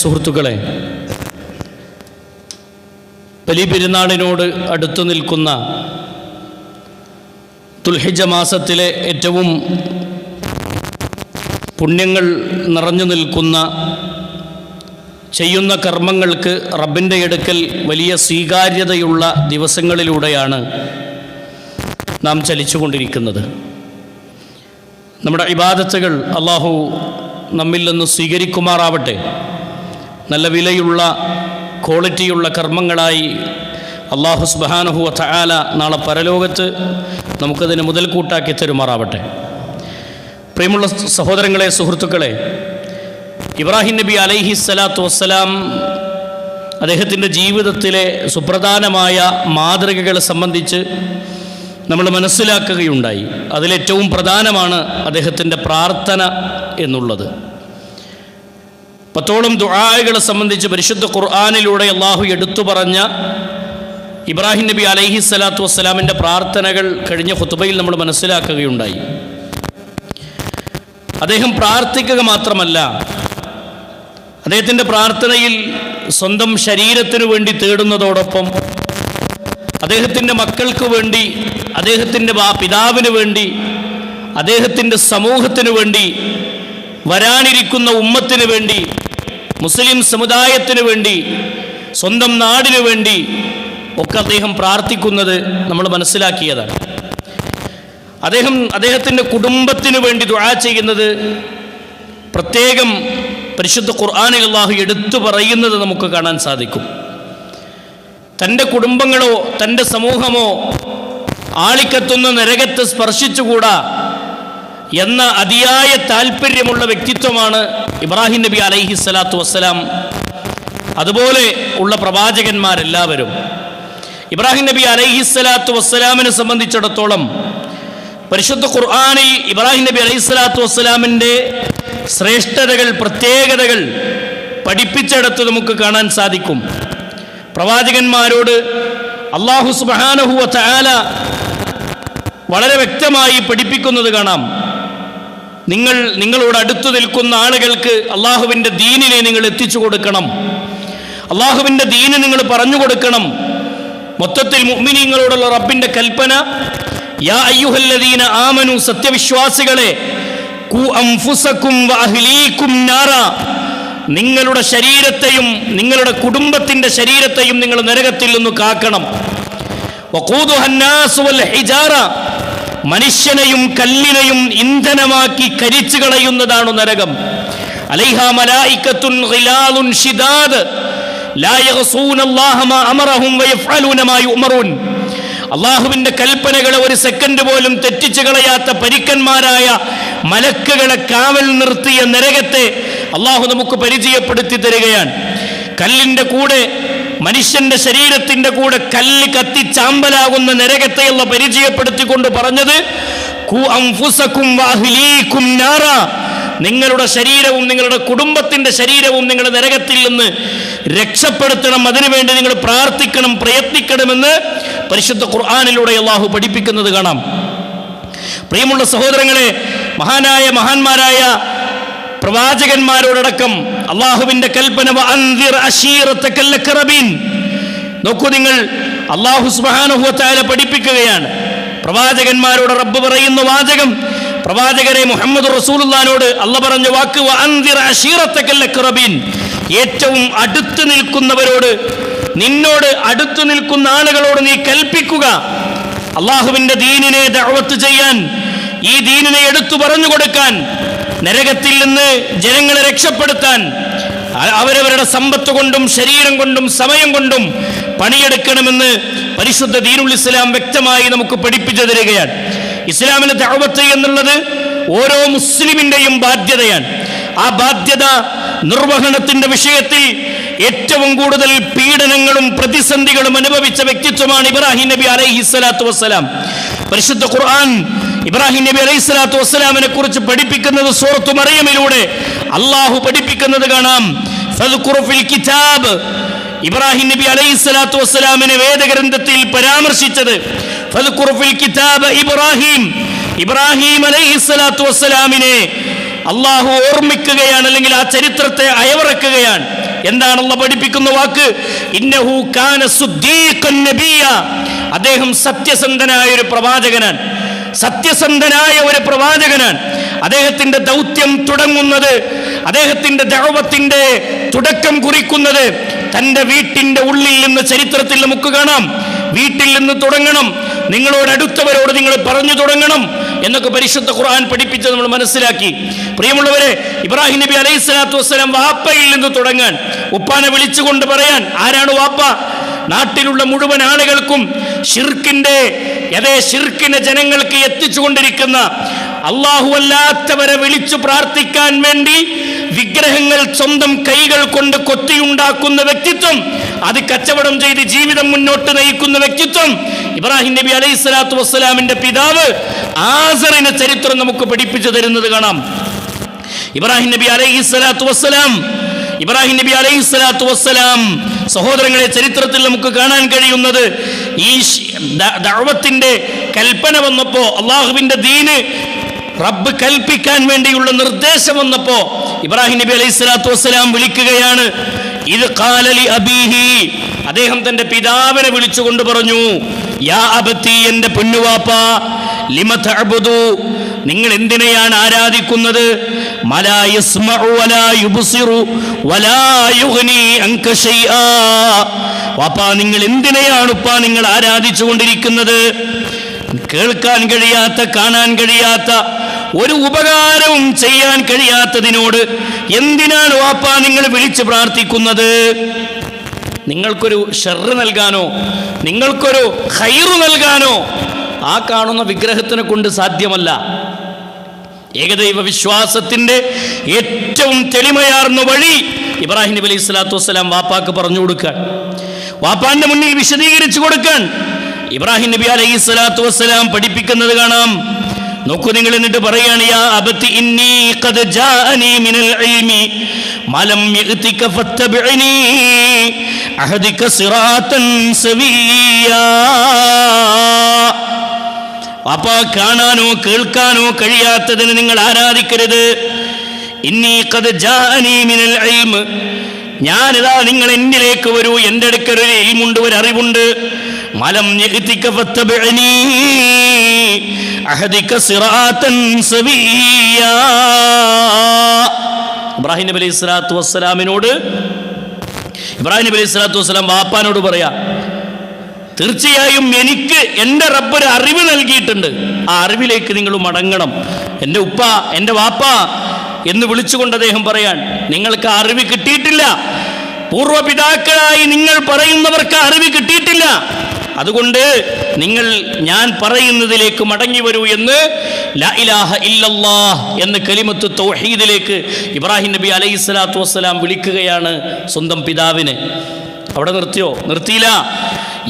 സുഹൃത്തുക്കളെ, ബലിപെരുന്നാളിനോട് അടുത്തു നിൽക്കുന്ന ദുൽഹിജ്ജ മാസത്തിലെ ഏറ്റവും പുണ്യങ്ങൾ നിറഞ്ഞു നിൽക്കുന്ന, ചെയ്യുന്ന കർമ്മങ്ങൾക്ക് റബ്ബിൻ്റെ അടുക്കൽ വലിയ സ്വീകാര്യതയുള്ള ദിവസങ്ങളിലൂടെയാണ് നാം ചലിച്ചുകൊണ്ടിരിക്കുന്നത്. നമ്മുടെ ഇബാദത്തുകൾ അല്ലാഹു നമ്മിൽ നിന്ന് സ്വീകരിക്കുമാറാവട്ടെ. നല്ല വിലയുള്ള ക്വാളിറ്റിയുള്ള കർമ്മങ്ങളായി അല്ലാഹു സുബ്ഹാനഹു വ തആല നാളെ പരലോകത്ത് നമുക്കതിന് മുതൽക്കൂട്ടാക്കി തരുമാറാവട്ടെ. പ്രിയമുള്ള സഹോദരങ്ങളെ, സുഹൃത്തുക്കളെ, ഇബ്രാഹിം നബി അലൈഹി സ്വലാത്തു വസ്സലാം അദ്ദേഹത്തിൻ്റെ ജീവിതത്തിലെ സുപ്രധാനമായ മാതൃകകളെ സംബന്ധിച്ച് നമ്മൾ മനസ്സിലാക്കുകയുണ്ടായി. അതിലേറ്റവും പ്രധാനമാണ് അദ്ദേഹത്തിൻ്റെ പ്രാർത്ഥന എന്നുള്ളത്. 10ഓളം ദുആകളെ സംബന്ധിച്ച് പരിശുദ്ധ ഖുർആനിലൂടെ അല്ലാഹു എടുത്തു പറഞ്ഞ ഇബ്രാഹിം നബി അലൈഹി സ്വലാത്തു വസ്സലാമിൻ്റെ പ്രാർത്ഥനകൾ കഴിഞ്ഞ ഖുതുബയിൽ നമ്മൾ മനസ്സിലാക്കുകയുണ്ടായി. അദ്ദേഹം പ്രാർത്ഥിക്കുക മാത്രമല്ല, അദ്ദേഹത്തിൻ്റെ പ്രാർത്ഥനയിൽ സ്വന്തം ശരീരത്തിനു വേണ്ടി തേടുന്നതോടൊപ്പം അദ്ദേഹത്തിൻ്റെ മക്കൾക്ക് വേണ്ടി, അദ്ദേഹത്തിൻ്റെ പിതാവിന് വേണ്ടി, അദ്ദേഹത്തിൻ്റെ സമൂഹത്തിന് വേണ്ടി, വരാനിരിക്കുന്ന ഉമ്മത്തിന് വേണ്ടി, മുസ്ലിം സമുദായത്തിന് വേണ്ടി, സ്വന്തം നാടിനു വേണ്ടി ഒക്കെ അദ്ദേഹം പ്രാർത്ഥിക്കുന്നത് നമ്മൾ മനസ്സിലാക്കിയതാണ്. അദ്ദേഹത്തിൻ്റെ കുടുംബത്തിന് വേണ്ടി ദുആ ചെയ്യുന്നത് പ്രത്യേകം പരിശുദ്ധ ഖുർആനിൽ അല്ലാഹു എടുത്തു പറയുന്നത് നമുക്ക് കാണാൻ സാധിക്കും. തൻ്റെ കുടുംബങ്ങളോ തൻ്റെ സമൂഹമോ ആളിക്കത്തുന്ന നരകത്തെ സ്പർശിച്ചുകൂടാ എന്ന അതിയായ താല്പര്യമുള്ള വ്യക്തിത്വമാണ് ഇബ്രാഹിം നബി അലൈഹി സ്വലാത്തു വസ്സലാം. അതുപോലെ ഉള്ള പ്രവാചകന്മാരെല്ലാവരും. ഇബ്രാഹിം നബി അലൈഹി സ്വലാത്തു വസ്സലാമിനെ സംബന്ധിച്ചിടത്തോളം പരിശുദ്ധ ഖുർആനിൽ ഇബ്രാഹിം നബി അലൈഹി സ്വലാത്തു വസ്സലാമിൻ്റെ ശ്രേഷ്ഠതകൾ, പ്രത്യേകതകൾ പഠിപ്പിച്ചെടുത്ത് നമുക്ക് കാണാൻ സാധിക്കും. പ്രവാചകന്മാരോട് അല്ലാഹു സുബ്ഹാനഹു വ തആല വളരെ വ്യക്തമായി പഠിപ്പിക്കുന്നത് കാണാം. നിങ്ങളോട് അടുത്തു നിൽക്കുന്ന ആളുകൾക്ക് അള്ളാഹുവിൻ്റെ ദീനിനെ നിങ്ങൾ എത്തിച്ചു കൊടുക്കണം, അള്ളാഹുവിൻ്റെ ദീന് നിങ്ങൾ പറഞ്ഞു കൊടുക്കണം. മൊത്തത്തിൽ മുഅ്മിനീങ്ങളോടുള്ള റബ്ബിൻ്റെ കൽപ്പന, യാ അയ്യുഹല്ലദീന ആമനു, സത്യവിശ്വാസികളെ, ഖു അൻഫുസകും വ അഹ്ലീകും നാറ, നിങ്ങളുടെ ശരീരത്തെയും നിങ്ങളുടെ കുടുംബത്തിൻ്റെ ശരീരത്തെയും നിങ്ങൾ നരകത്തിൽ നിന്ന് കാക്കണം. വഖൂദുഹ അന്നാസു വൽ ഹിജാറ, മനുഷ്യനെയും കല്ലിനെയും ഇന്ധനമാക്കി കരിച്ചു കളയുന്നതാണ് നരകം. അലൈഹാ മലായികത്തുൻ ഗിലാലുൻ ശിദാദ് ലാ യഗ്സൂനല്ലാഹ മാ അമറഹും വയഫ്അലൂന മാ യുഅമറൂൻ. അല്ലാഹുവിൻ്റെ കൽപ്പനകളെ ഒരു സെക്കൻഡ് പോലും തെറ്റിച്ചു കളയാത്ത പരിക്കന്മാരായ മലക്കുകളെ കാവൽ നിർത്തിയ നരകത്തെ അല്ലാഹു നമുക്ക് പരിചയപ്പെടുത്തി തരികയാണ്. കല്ലിൻ്റെ കൂടെ, മനുഷ്യന്റെ ശരീരത്തിൻ്റെ കൂടെ കല്ല് കത്തിച്ചാമ്പലാകുന്ന നരകത്തെ അല്ലാഹു പരിചയപ്പെടുത്തിക്കൊണ്ട് പറഞ്ഞത്, ഖു അൻഫുസകും വ അഹ്ലീകും നാറ, നിങ്ങളുടെ ശരീരവും നിങ്ങളുടെ കുടുംബത്തിൻ്റെ ശരീരവും നിങ്ങൾ നരകത്തിൽ നിന്ന് രക്ഷപ്പെടുത്തണം, അതിനുവേണ്ടി നിങ്ങൾ പ്രാർത്ഥിക്കണം, പ്രയത്നിക്കണമെന്ന് പരിശുദ്ധ ഖുർആനിലൂടെ അല്ലാഹു പഠിപ്പിക്കുന്നത് കാണാം. പ്രിയമുള്ള സഹോദരങ്ങളെ, മഹാന്മാരായ പ്രവാചകന്മാരോടടക്കം അള്ളാഹുവിൻ്റെ കൽപ്പന, വഅൻദിർ അശീറതകൽ അഖ്റബീൻ. നോക്കൂ, നിങ്ങൾ അല്ലാഹു സുബ്ഹാനഹു വ തആല പഠിപ്പിക്കുകയാണ്. പ്രവാചകന്മാരോട് റബ്ബ് പറയുന്ന വാചകം, പ്രവാചകരെ മുഹമ്മദ് റസൂലുള്ളാഹിനോട് അല്ലാഹ് പറഞ്ഞ വാക്ക്, വഅൻദിർ അശീറതകൽ അഖ്റബീൻ, ഏറ്റവും അടുത്ത് നിൽക്കുന്നവരോട്, നിന്നോട് അടുത്തു നിൽക്കുന്ന ആളുകളോട് നീ കൽപ്പിക്കുക, അള്ളാഹുവിൻ്റെ ദീനിനെ ദഅവത്ത് ചെയ്യാൻ, ഈ ദീനിനെ എടുത്തു പറഞ്ഞു കൊടുക്കാൻ, നരകത്തിൽ നിന്ന് ജനങ്ങളെ രക്ഷപ്പെടുത്താൻ അവരവരുടെ സമ്പത്ത് കൊണ്ടും ശരീരം കൊണ്ടും സമയം കൊണ്ടും പണിയെടുക്കണമെന്ന് പരിശുദ്ധ ദീനുൽ ഇസ്ലാം വ്യക്തമായി നമുക്ക് പഠിപ്പിച്ചു തരികയാണ്. ഇസ്ലാമിലെ ദഅവത്ത് എന്നുള്ളത് ഓരോ മുസ്ലിമിൻ്റെയും ബാധ്യതയാണ്. ആ ബാധ്യത നിർവഹണത്തിൻ്റെ വിഷയത്തിൽ ഏറ്റവും കൂടുതൽ പീഡനങ്ങളും പ്രതിസന്ധികളും അനുഭവിച്ച വ്യക്തിത്വമാണ് ഇബ്രാഹിം നബി അലൈഹി സ്വലാത്തു വസ്സലാം. പരിശുദ്ധ ഖുർആൻ ഇബ്രാഹിം നബി അലൈഹി സ്വലാത്തു വസ്സലാമിനെ കുറിച്ച് പഠിപ്പിക്കുന്നത് സൂറത്തു മറിയമിലൂടെ അല്ലാഹു പഠിപ്പിക്കുന്നത് കാണാം. ഫദ്കുറു ഫിൽ കിതാബ്, ഇബ്രാഹിം നബി അലൈഹി സ്വലാത്തു വസ്സലാമിനെ വേദഗ്രന്ഥത്തിൽ പരാമർശിച്ചത് ഫദ്കുറു ഫിൽ കിതാബ് ഇബ്രാഹിം, ഇബ്രാഹിം അലൈഹി സ്വലാത്തു വസ്സലാമിനെ അള്ളാഹു ഓർമ്മിക്കുകയാണ്, അല്ലെങ്കിൽ ആ ചരിത്രത്തെ അയവിറക്കുകയാണ്. എന്താണ് അള്ളാഹ് പഠിപ്പിക്കുന്ന വാക്ക്? ഇന്നഹു കാന സുദ്ദീഖൻ നബിയ. അദ്ദേഹം സത്യസന്ധനായ ഒരു പ്രവാചകനാണ്. സത്യസന്ധനായ ഒരു പ്രവാചകനാണ്. അദ്ദേഹത്തിന്റെ ദൗത്യം തുടങ്ങുന്നത്, അദ്ദേഹത്തിന്റെ ദഅവത്തിന്റെ തുടക്കം കുറിക്കുന്നത് തന്റെ വീട്ടിന്റെ ഉള്ളിൽ നിന്ന് ചരിത്രത്തിൽ നമുക്ക് കാണാം. വീട്ടിൽ നിന്ന് തുടങ്ങണം, നിങ്ങളോട് അടുത്തവരോട് നിങ്ങൾ പറഞ്ഞു തുടങ്ങണം എന്നൊക്കെ പരിശുദ്ധ ഖുർആൻ പഠിപ്പിച്ചത് നമ്മൾ മനസ്സിലാക്കി. പ്രിയമുള്ളവരെ, ഇബ്രാഹിം നബി അലൈഹി സ്വലാത്തു വസ്സലാം വാപ്പയിൽ നിന്ന് തുടങ്ങാൻ, ഉപ്പാനെ വിളിച്ചുകൊണ്ട് പറയാൻ, ആരാണ് വാപ്പ? നാട്ടിലുള്ള മുഴുവൻ ആളുകൾക്കും ഷിർക്കിനെ ജനങ്ങൾക്ക് എത്തിച്ചുകൊണ്ടിരിക്കുന്ന, അല്ലാഹു അല്ലാത്തവരെ വിളിച്ചു പ്രാർത്ഥിക്കാൻ വേണ്ടി വിഗ്രഹങ്ങൾ സ്വന്തം കൈകൾ കൊണ്ട് കൊത്തിയുണ്ടാക്കുന്ന വ്യക്തിത്വം, അത് കച്ചവടം ചെയ്ത് ജീവിതം മുന്നോട്ട് നയിക്കുന്ന വ്യക്തിത്വം ഇബ്രാഹിം നബി അലൈഹി സ്വലാത്തു വസ്സലാമിന്റെ പിതാവ് ആസറിന്റെ ചരിത്രം നമുക്ക് പഠിപ്പിച്ചു തരുന്നത് കാണാം. ഇബ്രാഹിം നബി അലൈഹി സ്വലാത്തു വസ്സലാം സഹോദരങ്ങളെ, ചരിത്രത്തിൽ നമുക്ക് കാണാൻ കഴിയുന്നത്, ഈ ദഅവത്തിന്റെ കൽപ്പന വന്നപ്പോ, അള്ളാഹുവിന്റെ ദീന് റബ്ബ് കൽപ്പിക്കാൻ വേണ്ടിയുള്ള നിർദ്ദേശം വന്നപ്പോ ഇബ്രാഹിം നബി അലൈഹി സ്വലാത്തു വസ്സലാം വിളിക്കുകയാണ്. ഇത് ഖാല ലി അബീഹി, അദ്ദേഹം തന്റെ പിതാവിനെ വിളിച്ചുകൊണ്ട് പറഞ്ഞു, യാ അബത്തി, എന്റെ പൊന്നുവാപ്പ, ലിമ തഅബുദു, നിങ്ങൾ എന്തിനെയാണ് ആരാധിക്കുന്നത്? മലാ യസ്മഉ വലാ യുബ്സിറു വലാ യുഗ്നി അൻക ശൈആ. വാപ്പാ, നിങ്ങൾ എന്തിനെയാണ് ഉപ്പാ നിങ്ങൾ ആരാധിച്ചു കൊണ്ടിരിക്കുന്നത്? കേൾക്കാൻ കഴിയാത്ത, കാണാൻ കഴിയാത്ത, ഒരു ഉപകാരവും ചെയ്യാൻ കഴിയാത്തതിനോട് എന്തിനാണ് വാപ്പാ നിങ്ങൾ വിളിച്ച് പ്രാർത്ഥിക്കുന്നത്? നിങ്ങൾക്കൊരു ഷർറ് നൽകാനോ, നിങ്ങൾക്കൊരു ഖൈറ് നൽകാനോ ആ കാണുന്ന വിഗ്രഹത്തിനെ കൊണ്ട് സാധ്യമല്ല. ഏകദൈവ വിശ്വാസത്തിന്റെ ഏറ്റവും തെളിമയാർന്ന വഴി ഇബ്രാഹിം നബി അലൈഹി സ്വലാത്തു വസ്സലാം വാപ്പാക്ക് പറഞ്ഞു കൊടുക്കാൻ, വാപ്പാന്റെ മുന്നിൽ വിശദീകരിച്ചു കൊടുക്കാൻ ഇബ്രാഹിം നബി അലൈഹി സ്വലാത്തു വസ്സലാം പഠിപ്പിക്കുന്നത് കാണാം. നോക്കൂ നിങ്ങൾ, എന്നിട്ട് പറയാണ്, യാ അബതി ഇന്നി ഖദ് ജാഅനി മിനൽ ഇൽമി മാ ലം യഅതിക ഫത്തബിഅനി അഹദിക സിറാതൻ സവിയ്യാ. വാപ്പാ, കാണാനോ കേൾക്കാനോ കഴിയാത്തതിന് നിങ്ങൾ ആരാധിക്കരുത്. ഇന്നി ഖദ് ജാഅനി മിനൽ ഇൽമ്, ഞാനിതാ, നിങ്ങൾ എന്നിലേക്ക് വരൂ, എൻ്റെ അടുക്കൽ ഒരു ഇൽമുണ്ട്, ഒരു അറിവുണ്ട്. മലം യഅതിക ഫത്തബിഅനി അഹദിക സിറാതൻ സവിയ്യാ. ഇബ്രാഹിം നബി അലൈഹി സ്വലാത്തു വസ്സലാമിനോട്, ഇബ്രാഹിം നബി അലൈഹി സ്വലാത്തു വസ്സലാം വാപ്പാനോട് പറയാ, തീർച്ചയായും എനിക്ക് എൻ്റെ റബ്ബ് ഒരു അറിവ് നൽകിയിട്ടുണ്ട്, ആ അറിവിലേക്ക് നിങ്ങൾ മടങ്ങണം. എൻ്റെ ഉപ്പ, എൻ്റെ വാപ്പ എന്ന് വിളിച്ചുകൊണ്ട് അദ്ദേഹം പറയാൻ, നിങ്ങൾക്ക് അറിവ് കിട്ടിയിട്ടില്ല, പൂർവ്വപിതാക്കളായി നിങ്ങൾ പറയുന്നവർക്ക് അറിവ് കിട്ടിയിട്ടില്ല, അതുകൊണ്ട് നിങ്ങൾ ഞാൻ പറയുന്നതിലേക്ക് മടങ്ങി വരൂ എന്ന് ലാ ഇലാഹ ഇല്ലല്ലാഹ് എന്ന കലിമത്ത് തൗഹീദിലേക്ക് ഇബ്രാഹിം നബി അലൈഹി സ്വലാത്തു വസ്സലാം വിളിക്കുകയാണ് സ്വന്തം പിതാവിനെ. അവിടെ നിർത്തിയോ? നിർത്തിയില്ല.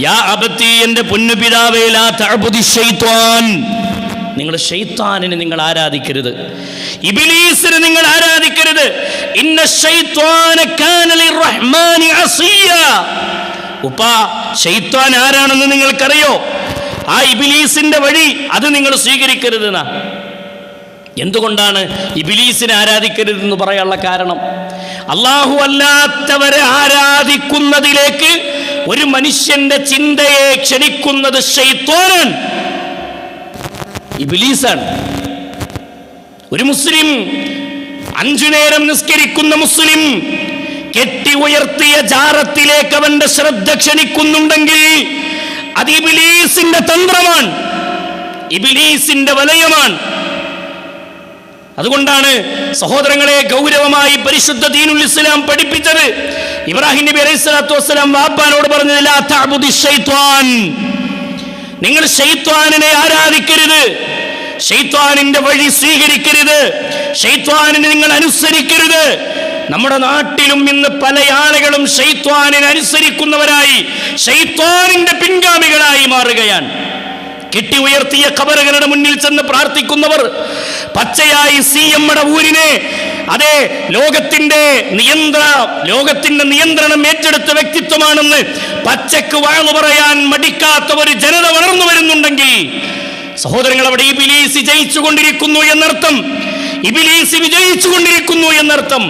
യാ അബത്തി, എൻ്റെ പൊന്നു പിതാവേ, ലാ തഅബുദി ശൈത്വാൻ, നിങ്ങൾ ശൈത്താനിനെ നിങ്ങൾ ആരാധിക്കരുത്, ഇബ്ലീസിനെ നിങ്ങൾ ആരാധിക്കരുത്. ഇന്ന ശൈത്വാന കാന ലിർറഹ്മാനി അസിയ. ഉപ്പാ, ശൈത്വാൻ ആരാണെന്ന് നിങ്ങൾക്കറിയോ? ആ ഇബ്ലീസിന്റെ വഴി അത് നിങ്ങൾ സ്വീകരിക്കരുതെന്നാ. എന്തുകൊണ്ടാണ് ഇബ്ലീസിനെ ആരാധിക്കരുതെന്ന് പറയാനുള്ള കാരണം? അല്ലാഹു അല്ലാത്തവരെ ആരാധിക്കുന്നതിലേക്ക് ഒരു മനുഷ്യന്റെ ചിന്തയെ ക്ഷണിക്കുന്നത് ശൈത്വാനാണ്, ഇബ്ലീസാണ്. ഒരു മുസ്ലിം, 5 നേരം നിസ്കരിക്കുന്ന മുസ്ലിം, കെട്ടി ഉയർത്തിയ ജാറത്തിലേക്ക് അവന്റെ ശ്രദ്ധ ക്ഷണിക്കുന്നുണ്ടെങ്കിൽ അത് ഇബ്ലീസിന്റെ തന്ത്രമാണ്, ഇബ്ലീസിന്റെ വലയമാണ്. അതുകൊണ്ടാണ് സഹോദരങ്ങളെ, ഗൗരവമായി പരിശുദ്ധ ദീനുൽ ഇസ്ലാം പഠിപ്പിച്ചത്. ഇബ്രാഹിം നബി അലൈഹി സ്വലാത്തു വസ്സലാം വാപ്പാനോട് പറഞ്ഞത്, ലാ തഅബുദി ശൈത്വാൻ, നിങ്ങൾ ശൈത്വാനിനെ ആരാധിക്കരുത്, ശൈത്വാനിന്റെ വഴി സ്വീകരിക്കരുത്, ശൈത്വാനിനെ നിങ്ങൾ അനുസരിക്കരുത്. നമ്മുടെ നാട്ടിലും ഇന്ന് പല ആളുകളും ശൈത്വാനിനെ അനുസരിക്കുന്നവരായി, ശൈത്വാനിന്റെ പിൻഗാമികളായി മാറുകയാണ്. കെട്ടി ഉയർത്തിയ ഖബറുകളുടെ മുന്നിൽ ചെന്ന് പ്രാർത്ഥിക്കുന്നവർ, പച്ചയായി CM-യുടെ ഊരിനെ, അതേ ലോകത്തിന്റെ നിയന്ത്രണം ഏറ്റെടുത്ത വ്യക്തിത്വമാണെന്ന് പച്ചക്ക് വാഴ്ന്നു പറയാൻ മടിക്കാത്ത ഒരു ജനത വളർന്നു വരുന്നുണ്ടെങ്കിൽ സഹോദരങ്ങൾ, അവിടെ ഇബ്ലീസ് ജയിച്ചുകൊണ്ടിരിക്കുന്നു എന്നർത്ഥം. ഇബ്ലീസ് വിജയിച്ചുകൊണ്ടിരിക്കുന്നു എന്നർത്ഥം.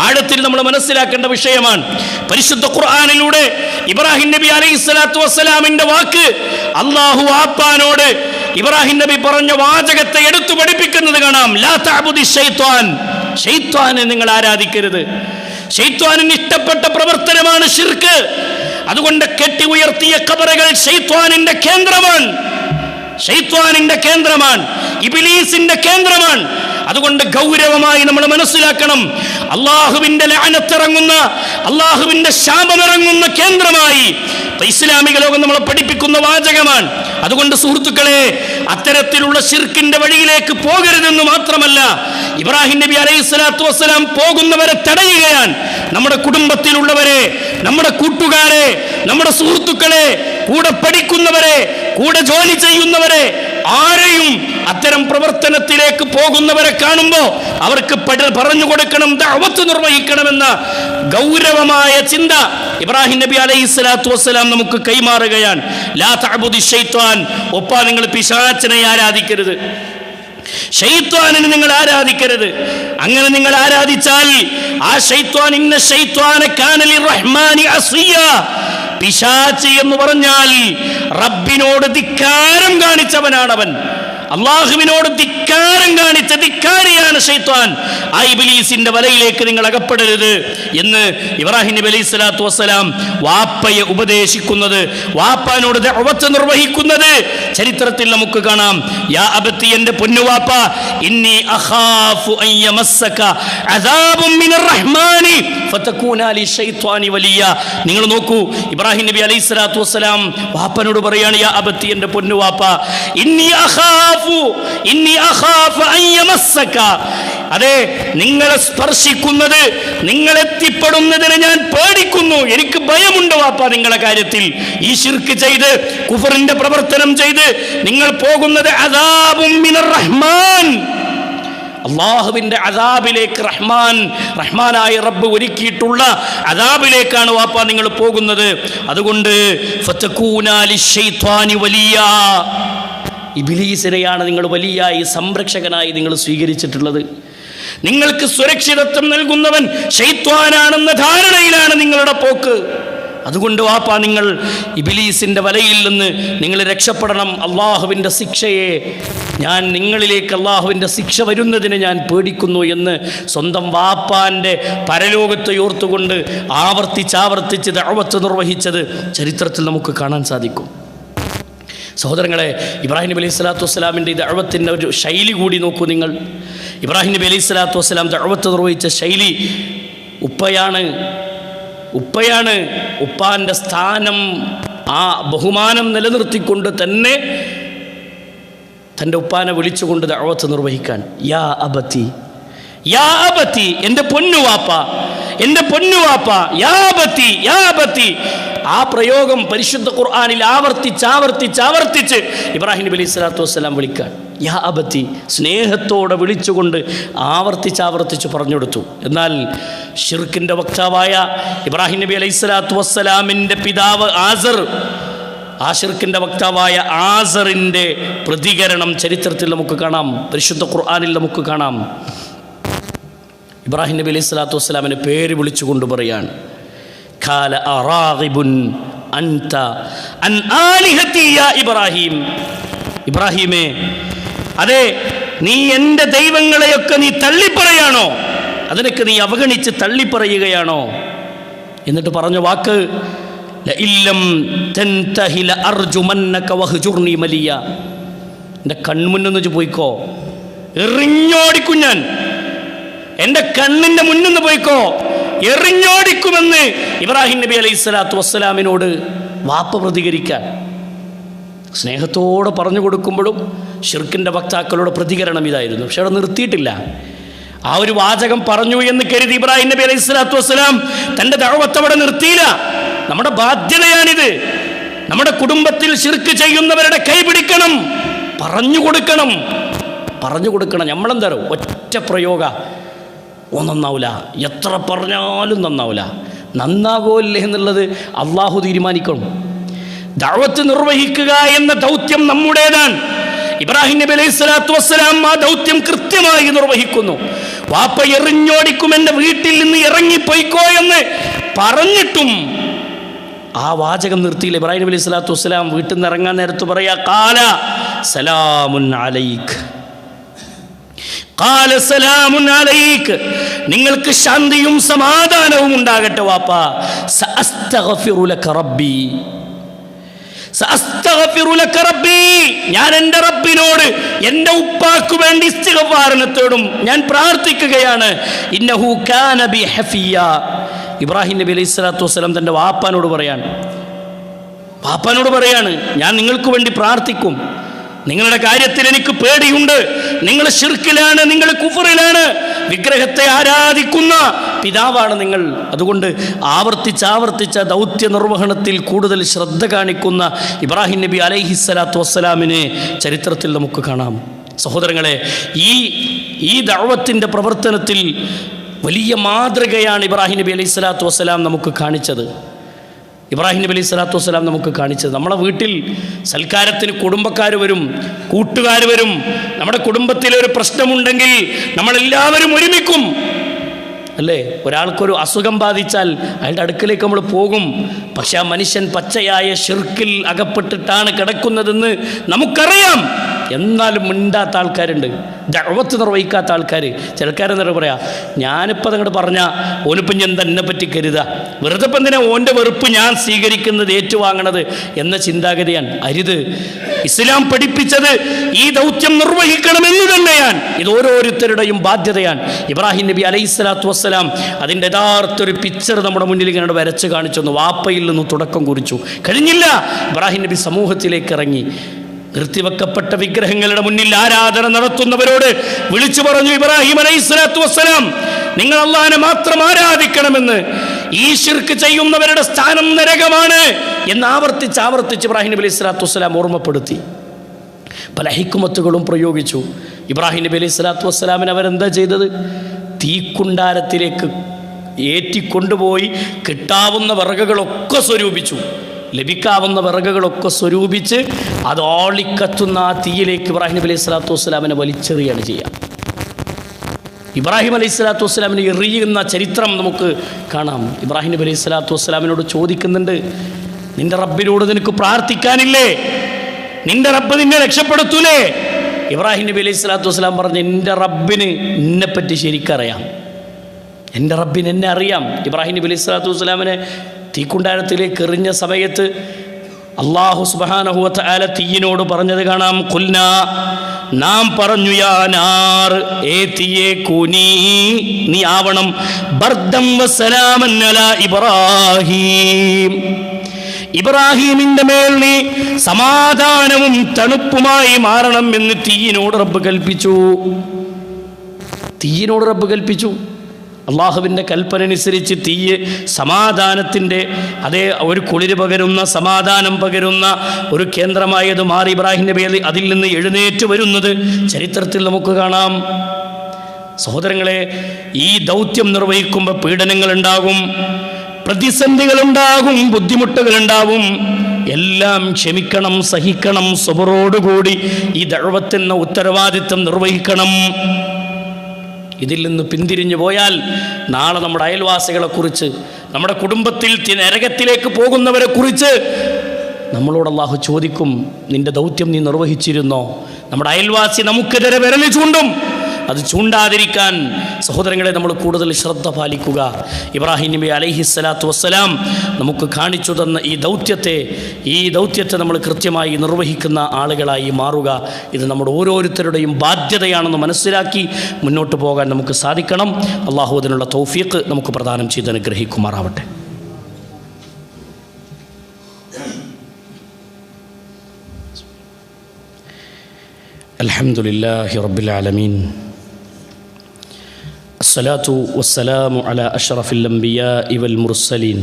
ആഴത്തിൽ നമ്മൾ മനസ്സിലാക്കേണ്ട വിഷയമാണ്. പരിശുദ്ധ ഖുർആനിലൂടെ ഇബ്രാഹിം നബി അലൈഹിസ്സലാത്തു വസ്സലാമിന്റെ വാക്ക് അല്ലാഹു ആപ്പാനോട് ഇബ്രാഹിം നബി പറഞ്ഞ വാചകത്തെ എടുത്തു പഠിപ്പിക്കുന്നത് കാണാം. ലാ തഅബുദി ശൈത്വാൻ, ശൈത്വാനെ നിങ്ങൾ ആരാധിക്കരുത്. ശൈത്വാനിന് ഇഷ്ടപ്പെട്ട പ്രവർത്തനമാണ് ശിർക്ക്. അതുകൊണ്ട് കെട്ടി ഉയർത്തിയ ഖബറുകൾ ശൈത്വാനിന്റെ കേന്ദ്രമാണ്, ശൈത്വാനിന്റെ കേന്ദ്രമാണ്, ഇബ്ലീസിന്റെ കേന്ദ്രമാണ്. അതുകൊണ്ട് ഗൗരവമായി നമ്മൾ മനസ്സിലാക്കണം, അള്ളാഹുവിന്റെ ലഅനത്തിറങ്ങുന്ന, അള്ളാഹുവിന്റെ ശാപമിറങ്ങുന്ന കേന്ദ്രമായി ഇസ്ലാമിക ലോകം നമ്മളെ പഠിപ്പിക്കുന്ന വാചകമാണ്. അതുകൊണ്ട് സുഹൃത്തുക്കളെ, അത്തരത്തിലുള്ള ശിർക്കിന്റെ വഴിയിലേക്ക് പോകരുതെന്ന് മാത്രമല്ല, ഇബ്രാഹിം നബി അലൈഹിസ്സലാത്തു വസ്സലാം പോകുന്നവരെ തടയുകയാണ്. നമ്മുടെ കുടുംബത്തിലുള്ളവരെ, നമ്മുടെ കൂട്ടുകാരെ, നമ്മുടെ സുഹൃത്തുക്കളെ, കൂടെ പഠിക്കുന്നവരെ, കൂടെ ജോലി ചെയ്യുന്നവരെ, ആരെയും അത്തരം പ്രവർത്തനത്തിലേക്ക് പോകുന്നവരെ കാണുമ്പോൾ അവർക്ക് പറഞ്ഞു കൊടുക്കണം, ദഅവത്ത് നിർവഹിക്കണമെന്ന ഗൗരവമായ ചിന്ത ഇബ്രാഹിം നബി അലൈഹിസ്സലാത്തു വസ്സലാം നമുക്ക് കൈമാറുകയാണ്. ലാ തഅബുദി ശൈത്വാൻ, ഒപ്പാ നിങ്ങൾ പിശാചിനെ ആരാധിക്കരുത്, ശൈത്വാനിനെ നിങ്ങൾ ആരാധിക്കരുത്. അങ്ങനെ നിങ്ങൾ ആരാധിച്ചാൽ ആ ശൈത്വാൻ, ഇന്ന ശൈത്വാന കാന ലിർറഹ്മാനി അസിയ, പിശാച് എന്ന് പറഞ്ഞാൽ റബ്ബിനോട് ധിക്കാരം കാണിച്ചവനാണവൻ. അള്ളാഹുവിനോട് ധിക്കാരം കാണിച്ച ധിക്കാരിയാണ് ശൈത്വാൻ. ആ ഇബ്ലീസിന്റെ വലയിലേക്ക് നിങ്ങൾ അകപ്പെടരുത് എന്ന് ഇബ്രാഹിം നബി അലൈഹി സ്വലാത്തു വസ്സലാം വാപ്പയെ ഉപദേശിക്കുന്നത്, വാപ്പാനോട് ദഅവത്ത് നിർവഹിക്കുന്നത് ചരിത്രത്തിൽ നമുക്ക് കാണാം. യാ അബത്തി, എന്റെ പൊന്നുവാപ്പ, ഇന്നി അഖാഫു അൻ യമസ്സക അദാബും മിനർ റഹ്മാനി ഫതകൂന ലിശൈത്വാനി വലിയ. നിങ്ങൾ നോക്കൂ, ഇബ്രാഹിം നബി അലൈഹി സ്വലാത്തു വസ്സലാം വാപ്പനോട് പറയാണ്, യാ അബത്തി, എന്റെ പൊന്നുവാപ്പ, ഇന്നി അഖാഫു അൻ യമസ്സക, അതെ, നിങ്ങളെ സ്പർശിക്കുന്നത്, നിങ്ങളെത്തിപ്പെടുന്നതിന് ഞാൻ പേടിക്കുന്നു, എനിക്ക് ഭയമുണ്ട് വാപ്പ നിങ്ങളെ കാര്യത്തിൽ. ഈ ശിർക്ക് ചെയ്ത്, കുഫറിന്റെ പ്രവർത്തനം ചെയ്ത് നിങ്ങൾ പോകുന്നത് അദാബും മിനർ റഹ്മാൻ, അള്ളാഹുവിന്റെ അദാബിലേക്ക്, റഹ്മാനായ റബ്ബ് ഒരുക്കിയിട്ടുള്ള അദാബിലേക്കാണ് വാപ്പ നിങ്ങൾ പോകുന്നത്. അതുകൊണ്ട് ഫതകൂന ലിശൈത്വാനി വലിയ, ഇബ്ലീസിനെയാണ് നിങ്ങൾ വലിയായി, സംരക്ഷകനായി നിങ്ങൾ സ്വീകരിച്ചിട്ടുള്ളത്. നിങ്ങൾക്ക് സുരക്ഷിതത്വം നൽകുന്നവൻ ശൈത്വാനാണെന്ന ധാരണയിലാണ് നിങ്ങളുടെ പോക്ക്. അതുകൊണ്ട് വാപ്പ, നിങ്ങൾ ഇബ്ലീസിന്റെ വലയിൽ നിന്ന് നിങ്ങൾ രക്ഷപ്പെടണം. അള്ളാഹുവിൻ്റെ ശിക്ഷയെ നിങ്ങളിലേക്ക് അള്ളാഹുവിൻ്റെ ശിക്ഷ വരുന്നതിന് ഞാൻ പേടിക്കുന്നു എന്ന് സ്വന്തം വാപ്പാൻ്റെ പരലോകത്തെ ഓർത്തുകൊണ്ട് ആവർത്തിച്ച് ദഅവത്ത് നിർവഹിച്ചത് ചരിത്രത്തിൽ നമുക്ക് കാണാൻ സാധിക്കും. സഹോദരങ്ങളെ, ഇബ്രാഹിം നബി അലൈഹി സ്വലാത്തു വസ്സലാമിൻ്റെ ദഅവത്തിൻ്റെ ഒരു ശൈലി കൂടി നോക്കൂ നിങ്ങൾ. ഇബ്രാഹിം നബി അലൈഹി സ്വലാത്തു വസ്സലാം ദഅവത്ത് നിർവഹിച്ച ശൈലി, ഉപ്പയാണ്. ഉപ്പാൻ്റെ സ്ഥാനം, ആ ബഹുമാനം നിലനിർത്തിക്കൊണ്ട് തന്നെ തൻ്റെ ഉപ്പാനെ വിളിച്ചുകൊണ്ട് ദഅവത്ത് നിർവഹിക്കാൻ, യാ അബത്തി, യാ അബത്തി, എൻ്റെ പൊന്നുവാപ്പ, എൻ്റെ പൊന്നുവാപ്പ, യാ അബത്തി, യാ അബത്തി. ആ പ്രയോഗം പരിശുദ്ധ ഖുർആനിൽ ആവർത്തിച്ച് ഇബ്രാഹിം നബി അലൈഹി സ്വലാത്തു വസ്സലാം വിളിക്കാൻ, യാ അബത്തി, സ്നേഹത്തോടെ വിളിച്ചുകൊണ്ട് ആവർത്തിച്ച് പറഞ്ഞു കൊടുത്തു. എന്നാൽ ശിർക്കിൻ്റെ വക്താവായ ഇബ്രാഹിം നബി അലൈഹി സ്വലാത്തു വസ്സലാമിൻ്റെ പിതാവ് ആസർ, ആ ശിർക്കിൻ്റെ വക്താവായ ആസറിൻ്റെ പ്രതികരണം ചരിത്രത്തിൽ നമുക്ക് കാണാം, പരിശുദ്ധ ഖുർആനിൽ നമുക്ക് കാണാം. ഇബ്രാഹിം നബി അലൈഹി സ്വലാത്തു വസ്സലാമിനെ പേര് വിളിച്ചുകൊണ്ട് പറയാണ്, ഖാല അറാഗിബുൻ അൻത അൻ ആലിഹതി യാ ഇബ്രാഹിം, ഇബ്രാഹിമേ, അതെ, നീ എൻ്റെ ദൈവങ്ങളെയൊക്കെ നീ തള്ളിപ്പറയാണോ, അതിനൊക്കെ നീ അവഗണിച്ച് തള്ളിപ്പറയുകയാണോ? എന്നിട്ട് പറഞ്ഞ വാക്ക്, ലഇല്ലം തൻതഹി ലഅർജുമന്നക വഹ്ജുർനി മലിയ, എൻ്റെ കൺമുന്നിൽ നിന്ന് പോയിക്കോ, എറിഞ്ഞോടിക്കും ഞാൻ, എൻ്റെ കണ്ണിൻ്റെ മുന്നിൽ നിന്ന് പോയിക്കോ, എറിഞ്ഞോടിക്കുമെന്ന് ഇബ്രാഹിം നബി അലൈഹി സ്വലാത്തു വസ്സലാമിനോട് വാപ്പ പ്രതികരിക്കാൻ സ്നേഹത്തോടെ പറഞ്ഞു കൊടുക്കുമ്പോഴും ശിർക്കിൻ്റെ വക്താക്കളുടെ പ്രതികരണം ഇതായിരുന്നു. പക്ഷെ അവിടെ നിർത്തിയിട്ടില്ല. ആ ഒരു വാചകം പറഞ്ഞു എന്ന് കരുതി ഇബ്രാഹിം നബി അലൈഹി സ്വലാത്തു വസ്സലാം തൻ്റെ ദഅവത്ത് അവിടെ നിർത്തിയില്ല. നമ്മുടെ ബാധ്യതയാണിത്. നമ്മുടെ കുടുംബത്തിൽ ശിർക്ക് ചെയ്യുന്നവരുടെ കൈ പിടിക്കണം, പറഞ്ഞു കൊടുക്കണം. നമ്മളെന്താ ഒറ്റ പ്രയോഗ നന്നാവില്ല, എത്ര പറഞ്ഞാലും നന്നാവില്ല. നന്നാകോല്ലേ എന്നുള്ളത് അള്ളാഹു തീരുമാനിക്കണം. ദഅവത്ത് നിർവഹിക്കുക എന്ന ദൗത്യം നമ്മുടേതാണ്. ഇബ്രാഹിം നബി അലൈഹി സ്വലാത്തു വസ്സലാം ആ ദൗത്യം കൃത്യമായി നിർവഹിക്കുന്നു. വാപ്പ എറിഞ്ഞോടിക്കും, എൻ്റെ വീട്ടിൽ നിന്ന് ഇറങ്ങിപ്പോയിക്കോ എന്ന് പറഞ്ഞിട്ടും ആ വാചകം നിർത്തിയില്ല. ഇബ്രാഹിം നബി അലൈഹി സ്വലാത്തു വസ്സലാം വീട്ടിൽ നിന്ന് ഇറങ്ങാൻ നേരത്ത് പറയാ, ഖാല സലാമുൻ അലൈക്, ഖാല സലാമുൻ അലൈക്, നിങ്ങൾക്ക് ശാന്തിയും സമാധാനവും ഉണ്ടാകട്ടെ വാപ്പ. സഅസ്തഗ്ഫിറു ലക റബ്ബി, സഅസ്തഗ്ഫിറു ലക റബ്ബി, ഞാൻ എൻ്റെ റബ്ബിനോട് എൻ്റെ ഉപ്പാക്ക് വേണ്ടി ഇസ്തിഗ്ഫാറിനെ തേടും, ഞാൻ പ്രാർത്ഥിക്കുകയാണ്. ഇന്നഹു കാന ബി ഹഫിയ, ഇബ്രാഹിം നബി അലൈഹി സ്വലാത്തു വസ്സലാം തൻ്റെ വാപ്പാനോട് പറയാണ്, ഞാൻ നിങ്ങൾക്ക് വേണ്ടി പ്രാർത്ഥിക്കും. നിങ്ങളുടെ കാര്യത്തിൽ എനിക്ക് പേടിയുണ്ട്. നിങ്ങൾ ശിർക്കിലാണ്, നിങ്ങൾ കുഫറിലാണ്, വിഗ്രഹത്തെ ആരാധിക്കുന്ന പിതാവാണ് നിങ്ങൾ. അതുകൊണ്ട് ആവർത്തിച്ച ദൗത്യ നിർവഹണത്തിൽ കൂടുതൽ ശ്രദ്ധ കാണിക്കുന്ന ഇബ്രാഹിം നബി അലൈഹിസ്സലാത്തു വസ്സലാമിനെ ചരിത്രത്തിൽ നമുക്ക് കാണാം. സഹോദരങ്ങളെ, ഈ ദഅവത്തിൻ്റെ പ്രവർത്തനത്തിൽ വലിയ മാതൃകയാണ് ഇബ്രാഹിം നബി അലൈഹിസ്സലാത്തു വസ്സലാം നമുക്ക് കാണിച്ചത്. നമ്മളെ വീട്ടിൽ സൽക്കാരത്തിന് കുടുംബക്കാർ വരും, കൂട്ടുകാർ വരും. നമ്മുടെ കുടുംബത്തിലൊരു പ്രശ്നമുണ്ടെങ്കിൽ നമ്മളെല്ലാവരും ഒരുമിക്കും, അല്ലേ? ഒരാൾക്കൊരു അസുഖം ബാധിച്ചാൽ അയാളുടെ അടുക്കലേക്ക് നമ്മൾ പോകും. പക്ഷെ ആ മനുഷ്യൻ പച്ചയായ ശിർക്കിൽ അകപ്പെട്ടിട്ടാണ് കിടക്കുന്നതെന്ന് നമുക്കറിയാം. എന്നാലും മിണ്ടാത്ത ആൾക്കാരുണ്ട്, ദഅവത്ത് നിർവഹിക്കാത്ത ആൾക്കാർ. ചിലക്കാരെന്താ പറയാ, ഞാനിപ്പോൾ അങ്ങോട്ട് പറഞ്ഞാൽ ഓനിപ്പം ഞാൻ തന്നെ പറ്റി കരുതാ, വെറുതെ ഇപ്പം എന്തിനാ ഓൻ്റെ വെറുപ്പ് ഞാൻ സ്വീകരിക്കുന്നത്, ഏറ്റുവാങ്ങണത് എന്ന ചിന്താഗതിയാണ്. അരുത്. ഇസ്ലാം പഠിപ്പിച്ചത് ഈ ദൗത്യം നിർവഹിക്കണമെന്ന് തന്നെയാണ്. ഇത് ഓരോരുത്തരുടെയും ബാധ്യതയാണ്. ഇബ്രാഹിം നബി അലൈഹിസ്സലാത്തു വസ്സലാം അതിൻ്റെ യഥാർത്ഥ ഒരു പിക്ചർ നമ്മുടെ മുന്നിൽ ഇങ്ങനെ വരച്ച് കാണിച്ചു തന്നു. വാപ്പയിൽ നിന്ന് തുടക്കം കുറിച്ചു. കഴിഞ്ഞില്ല, ഇബ്രാഹിം നബി സമൂഹത്തിലേക്ക് ഇറങ്ങി. നിർത്തിവെക്കപ്പെട്ട വിഗ്രഹങ്ങളുടെ മുന്നിൽ ആരാധന നടത്തുന്നവരോട് വിളിച്ചു പറഞ്ഞു ഇബ്രാഹിം അലൈഹിസ്സലാത്തു വസ്സലാം, നിങ്ങൾ അല്ലാഹനെ മാത്രം ആരാധിക്കണമെന്ന്. ഈ ശിർക്ക് ചെയ്യുന്നവരുടെ സ്ഥാനം നരകമാണ് എന്ന് ആവർത്തിച്ച് ഇബ്രാഹിം നബി അലൈഹിസ്സലാത്തു വസ്സലാം ഓർമ്മപ്പെടുത്തി. പല ഹിക്മത്തുകളും പ്രയോഗിച്ചു. ഇബ്രാഹിം നബി അലൈഹിസ്സലാത്തു വസ്സലാമിന് അവരെന്താ ചെയ്തത്? തീക്കുണ്ടാരത്തിലേക്ക് ഏറ്റിക്കൊണ്ടുപോയി കിട്ടാവുന്ന വിറകുകളൊക്കെ സ്വരൂപിച്ചു. ലഭിക്കാവുന്ന വിറകുകളൊക്കെ സ്വരൂപിച്ച് അത് ഓളിക്കത്തുന്ന ആ തീയിലേക്ക് ഇബ്രാഹിം നബി അലൈഹി സ്വലാത്തു വസ്സലാമിനെ വലിച്ചെറിയാണ് ചെയ്യുക. ഇബ്രാഹിം അലൈഹി സ്വലാത്തു വസ്സലാമിനെ എറിയുന്ന ചരിത്രം നമുക്ക് കാണാം. ഇബ്രാഹിം നബി അലൈഹി സ്വലാത്തു വസ്സലാമിനോട് ചോദിക്കുന്നുണ്ട്, നിന്റെ റബ്ബിനോട് നിനക്ക് പ്രാർത്ഥിക്കാനില്ലേ? നിന്റെ റബ്ബ് നിന്നെ രക്ഷപ്പെടുത്തൂലേ? ഇബ്രാഹിം നബി അലൈഹി സ്വലാത്തു വസ്സലാം പറഞ്ഞു, എൻ്റെ റബ്ബിന് എന്നെപ്പറ്റി ശരിക്കറിയാം, എൻ്റെ റബ്ബിന് എന്നെ അറിയാം. ഇബ്രാഹിം നബി അലൈഹി സ്വലാത്തു വസ്സലാമിനെ തീക്കുണ്ടാരത്തിലേക്ക് എറിഞ്ഞ സമയത്ത് അല്ലാഹു സുബ്ഹാനഹു വ തആല തീയിനോട് പറഞ്ഞത് കാണാം. ഖുൽനാ, നാം പറഞ്ഞു, യാ നാർ, ഏ തീയേ, കൂനി, നീ ആവണം, ബർദം വസലാമൻ അലാ ഇബ്രാഹിം, ഇബ്രാഹിമിന്റെ മേൽ നീ സമാധാനവും തണുപ്പുമായി മാറണം എന്ന് തീയിനോട് റബ്ബ് കൽപ്പിച്ചു. അള്ളാഹുവിൻ്റെ കൽപ്പന അനുസരിച്ച് തീയ് സമാധാനത്തിൻ്റെ ഒരു കുളിര് പകരുന്ന, സമാധാനം പകരുന്ന ഒരു കേന്ദ്രമായത് മാറി. ഇബ്രാഹിം നബി അതിൽ നിന്ന് എഴുന്നേറ്റ് വരുന്നത് ചരിത്രത്തിൽ നമുക്ക് കാണാം. സഹോദരങ്ങളെ, ഈ ദൗത്യം നിർവഹിക്കുമ്പോൾ പീഡനങ്ങളുണ്ടാകും, പ്രതിസന്ധികളുണ്ടാകും, ബുദ്ധിമുട്ടുകളുണ്ടാവും. എല്ലാം ക്ഷമിക്കണം, സഹിക്കണം, സബറോടുകൂടി ഈ ദഅവത്ത് എന്ന ഉത്തരവാദിത്വം നിർവഹിക്കണം. ഇതിൽ നിന്ന് പിന്തിരിഞ്ഞു പോയാൽ നാളെ നമ്മുടെ അയൽവാസികളെക്കുറിച്ച്, നമ്മുടെ കുടുംബത്തിൽ നരകത്തിലേക്ക് പോകുന്നവരെ കുറിച്ച് നമ്മളോട് അല്ലാഹു ചോദിക്കും, നിന്റെ ദൗത്യം നീ നിർവഹിച്ചിരുന്നോ? നമ്മുടെ അയൽവാസി നമുക്കെതിരെ വിരൽ ചൂണ്ടും. അത് ചൂണ്ടാതിരിക്കാൻ സഹോദരങ്ങളെ നമ്മൾ കൂടുതൽ ശ്രദ്ധ പാലിക്കുക. ഇബ്രാഹിം നബി അലൈഹിസ്സലാത്തു വസ്സലാം നമുക്ക് കാണിച്ചു തന്ന ഈ ദൗത്യത്തെ നമ്മൾ കൃത്യമായി നിർവഹിക്കുന്ന ആളുകളായി മാറുക. ഇത് നമ്മുടെ ഓരോരുത്തരുടെയും ബാധ്യതയാണെന്ന് മനസ്സിലാക്കി മുന്നോട്ട് പോകാൻ നമുക്ക് സാധിക്കണം. അല്ലാഹു അതിനുള്ള തൗഫീഖ് നമുക്ക് പ്രദാനം ചെയ്ത് അനുഗ്രഹിക്കുമാറാവട്ടെ. അൽഹംദുലില്ലാഹി റബ്ബിൽ ആലമീൻ. അസ്സലാത്തു വസ്സലാമു അലാ അഷ്റഫിൽ അംബിയാഇ വൽ മുർസലീൻ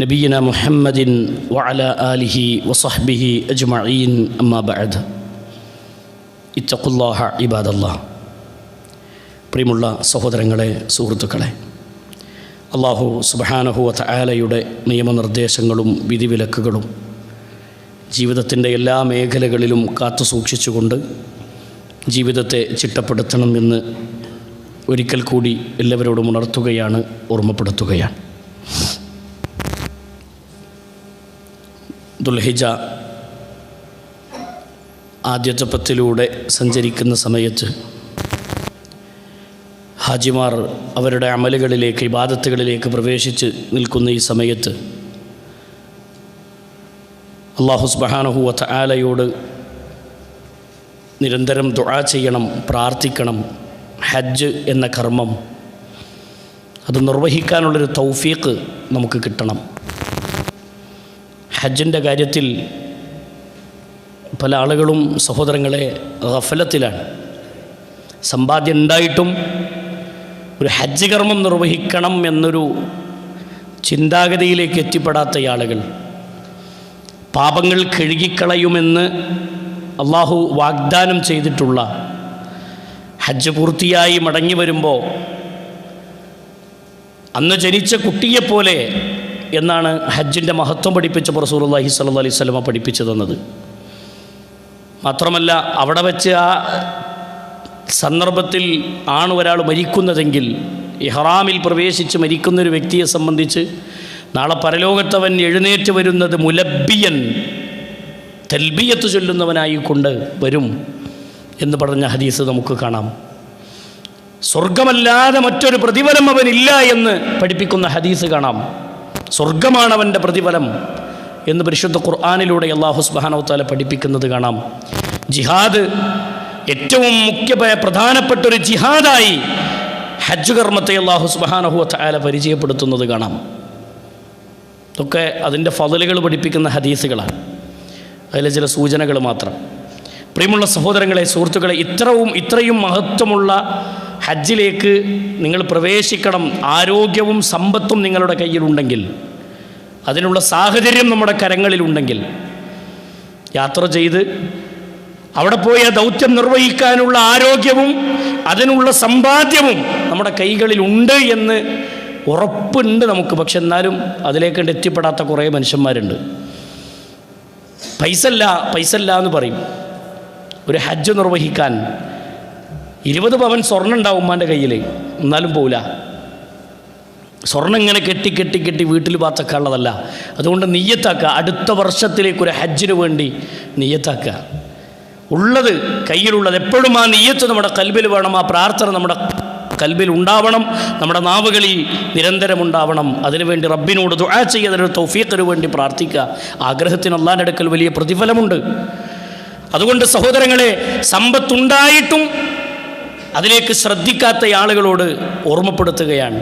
നബിയിന മുഹമ്മദിൻ വഅലാ ആലിഹി വസഹ്ബിഹി അജ്മഈൻ. അമ്മാ ബഅദ്. ഇത്തഖുല്ലാഹ ഇബാദല്ലാഹ്. പ്രിയമുള്ള സഹോദരങ്ങളെ, സുഹൃത്തുക്കളെ, അല്ലാഹു സുബ്ഹാനഹു വ തആലയുടെ നിയമനിർദ്ദേശങ്ങളും വിധിവിലക്കുകളും ജീവിതത്തിൻ്റെ എല്ലാ മേഖലകളിലും കാത്തു സൂക്ഷിച്ചുകൊണ്ട് ജീവിതത്തെ ചിട്ടപ്പെടുത്തണമെന്ന് ഒരിക്കൽ കൂടി എല്ലാവരോടും ഉണർത്തുകയാണ്, ഓർമ്മപ്പെടുത്തുകയാണ്. ദുൽഹിജ്ജ ആദ്യത്തെ 10 സഞ്ചരിക്കുന്ന സമയത്ത് ഹാജിമാർ അവരുടെ അമലുകളിലേക്ക്, ഇബാദത്തുകളിലേക്ക് പ്രവേശിച്ച് നിൽക്കുന്ന ഈ സമയത്ത് അല്ലാഹു സുബ്ഹാനഹു വ തആലയോട് നിരന്തരം ദുആ ചെയ്യണം, പ്രാർത്ഥിക്കണം. ഹജ്ജ് എന്ന കർമ്മം അത് നിർവഹിക്കാനുള്ളൊരു തൗഫീഖ് നമുക്ക് കിട്ടണം. ഹജ്ജിൻ്റെ കാര്യത്തിൽ പല ആളുകളും സഹോദരങ്ങളെ ഗഫലത്തിലാണ്. സമ്പാദ്യം ഉണ്ടായിട്ടും ഒരു ഹജ്ജ് കർമ്മം നിർവഹിക്കണം എന്നൊരു ചിന്താഗതിയിലേക്ക് എത്തിപ്പെടാത്ത ആളുകൾ, പാപങ്ങൾ കഴുകിക്കളയുമെന്ന് അള്ളാഹു വാഗ്ദാനം ചെയ്തിട്ടുള്ള ഹജ്ജ് പൂർത്തിയായി മടങ്ങി വരുമ്പോൾ അന്ന് ജനിച്ച കുട്ടിയെപ്പോലെ എന്നാണ് ഹജ്ജിൻ്റെ മഹത്വം പഠിപ്പിച്ച റസൂലുള്ളാഹി സ്വല്ലല്ലാഹി അലൈഹി വസല്ലമ പഠിപ്പിച്ചു തന്നത്. മാത്രമല്ല, അവിടെ വെച്ച് ആ സന്ദർഭത്തിൽ ആണ് ഒരാൾ മരിക്കുന്നതെങ്കിൽ, ഇഹ്റാമിൽ പ്രവേശിച്ച് മരിക്കുന്നൊരു വ്യക്തിയെ സംബന്ധിച്ച് നാളെ പരലോകത്തവൻ എഴുന്നേറ്റ് വരുന്നത് മുലബ്ബിയൻ, തൽബിയത്ത് ചൊല്ലുന്നവനായിക്കൊണ്ട് വരും എന്ന് പറഞ്ഞ ഹദീസ് നമുക്ക് കാണാം. സ്വർഗമല്ലാതെ മറ്റൊരു പ്രതിഫലം അവനില്ല എന്ന് പഠിപ്പിക്കുന്ന ഹദീസ് കാണാം. സ്വർഗമാണ് അവൻ്റെ പ്രതിഫലം എന്ന് പരിശുദ്ധ ഖുർആനിലൂടെ അല്ലാഹു സുബ്ഹാനഹു വ തആല പഠിപ്പിക്കുന്നത് കാണാം. ജിഹാദ് ഏറ്റവും പ്രധാനപ്പെട്ടൊരു ജിഹാദായി ഹജ്ജ് കർമ്മത്തെ അല്ലാഹു സുബ്ഹാനഹു വ തആല പരിചയപ്പെടുത്തുന്നത് കാണാം. ഇതൊക്കെ അതിൻ്റെ ഫളലുകൾ പഠിപ്പിക്കുന്ന ഹദീസുകളാണ്. അതിലെ ചില സൂചനകൾ മാത്രം. പ്രിയമുള്ള സഹോദരങ്ങളെ, സുഹൃത്തുക്കളെ, ഇത്രയും മഹത്വമുള്ള ഹജ്ജിലേക്ക് നിങ്ങൾ പ്രവേശിക്കണം. ആരോഗ്യവും സമ്പത്തും നിങ്ങളുടെ കയ്യിലുണ്ടെങ്കിൽ, അതിനുള്ള സാഹചര്യം നമ്മുടെ കരങ്ങളിലുണ്ടെങ്കിൽ, യാത്ര ചെയ്ത് അവിടെ പോയി ആ ദൗത്യം നിർവഹിക്കാനുള്ള ആരോഗ്യവും അതിനുള്ള സമ്പാദ്യവും നമ്മുടെ കൈകളിലുണ്ട് എന്ന് ഉറപ്പുണ്ട് നമുക്ക്. പക്ഷെ എന്നാലും അതിലേക്ക് എത്തിപ്പെടാത്ത കുറേ മനുഷ്യന്മാരുണ്ട്. പൈസ ഇല്ല എന്ന് പറയും. ഒരു ഹജ്ജ് നിർവഹിക്കാൻ 20 പവൻ സ്വർണ്ണം ഉണ്ടാവും ഉമ്മാൻ്റെ കയ്യിൽ, എന്നാലും പോവില്ല. സ്വർണ്ണം ഇങ്ങനെ കെട്ടി വീട്ടിൽ പാത്തക്കാനുള്ളതല്ല. അതുകൊണ്ട് നിയ്യത്താക്കുക, അടുത്ത വർഷത്തിലേക്കൊരു ഹജ്ജിന് വേണ്ടി നിയ്യത്താക്കുക. ഉള്ളത്, കയ്യിലുള്ളത് എപ്പോഴും ആ നിയ്യത്ത് നമ്മുടെ കൽബിൽ വേണം. ആ പ്രാർത്ഥന നമ്മുടെ കൽബിൽ ഉണ്ടാവണം, നമ്മുടെ നാവുകളിൽ നിരന്തരം ഉണ്ടാവണം. അതിനുവേണ്ടി റബ്ബിനോട് ദുആ ചെയ്യുക, അതിനൊരു തൗഫീഖിന് വേണ്ടി പ്രാർത്ഥിക്കുക. ആഗ്രഹത്തിന് അല്ലാഹുവിൻ്റെ അടുക്കൽ വലിയ പ്രതിഫലമുണ്ട്. അതുകൊണ്ട് സഹോദരങ്ങളെ, സമ്പത്തുണ്ടായിട്ടും അതിലേക്ക് ശ്രദ്ധിക്കാത്ത ആളുകളോട് ഓർമ്മപ്പെടുത്തുകയാണ്.